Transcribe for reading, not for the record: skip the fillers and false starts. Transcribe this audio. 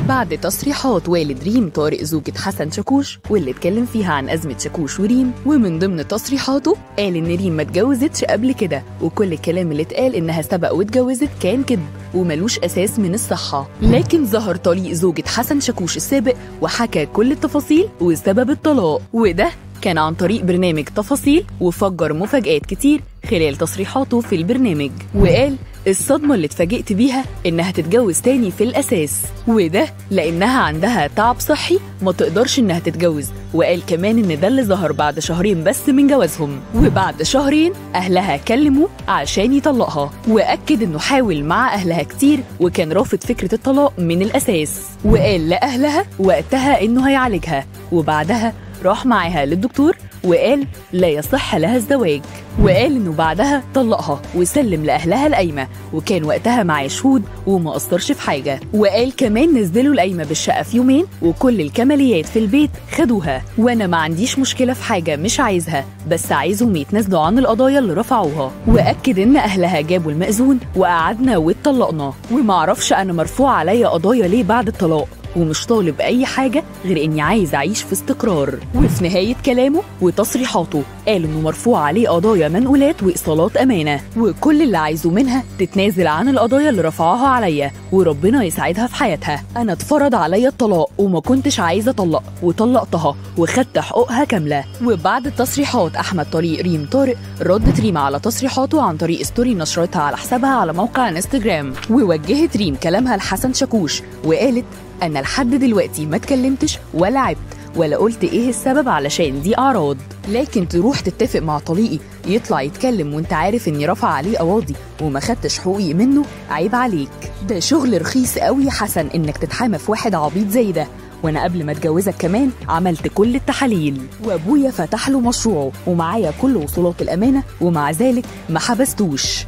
بعد تصريحات والد ريم طارق زوجة حسن شاكوش واللي اتكلم فيها عن أزمة شاكوش وريم، ومن ضمن تصريحاته قال إن ريم ما اتجوزتش قبل كده، وكل الكلام اللي اتقال إنها سبق واتجوزت كان كذب وملوش أساس من الصحة. لكن ظهر طليق زوجة حسن شاكوش السابق وحكى كل التفاصيل وسبب الطلاق، وده كان عن طريق برنامج تفاصيل، وفجر مفاجآت كتير خلال تصريحاته في البرنامج. وقال الصدمة اللي اتفاجئت بيها إنها تتجوز تاني في الأساس، وده لأنها عندها تعب صحي ما تقدرش إنها تتجوز. وقال كمان إن ده اللي ظهر بعد شهرين بس من جوازهم، وبعد شهرين أهلها كلموا عشان يطلقها، وأكد إنه حاول مع أهلها كتير وكان رافض فكرة الطلاق من الأساس. وقال لأهلها وقتها إنه هيعالجها، وبعدها راح معاها للدكتور وقال لا يصح لها الزواج، وقال إنه بعدها طلقها وسلم لأهلها القايمة، وكان وقتها معاه شهود وما قصرش في حاجة. وقال كمان نزلوا القايمة بالشقة في يومين وكل الكماليات في البيت خدوها، وأنا ما عنديش مشكلة في حاجة مش عايزها، بس عايزهم يتنازلوا عن القضايا اللي رفعوها. وأكد إن أهلها جابوا المأذون وقعدنا واتطلقنا، ومعرفش أنا مرفوع عليا قضايا ليه بعد الطلاق، ومش طالب أي حاجة غير إني عايز أعيش في استقرار. وفي نهاية كلامه وتصريحاته قال إنه مرفوع عليه قضايا منقولات وإيصالات أمانة، وكل اللي عايزه منها تتنازل عن القضايا اللي رفعوها عليا وربنا يساعدها في حياتها. أنا اتفرض عليا الطلاق وما كنتش عايزة أطلق وطلقتها وخدت حقوقها كاملة. وبعد تصريحات أحمد طليق ريم طارق، ردت ريم على تصريحاته عن طريق ستوري نشرتها على حسابها على موقع انستجرام، ووجهت ريم كلامها لحسن شاكوش وقالت أنا لحد دلوقتي ما اتكلمتش ولا عبت ولا قلت إيه السبب علشان دي أعراض، لكن تروح تتفق مع طليقي يطلع يتكلم وانت عارف إني رفع عليه قواضي وما خدتش حقوقي منه، عيب عليك. ده شغل رخيص قوي يا حسن إنك تتحامى في واحد عبيط زي ده، وانا قبل ما اتجوزك كمان عملت كل التحاليل، وابويا فتح له مشروعه ومعايا كل وصولات الامانه، ومع ذلك ما حبستوش.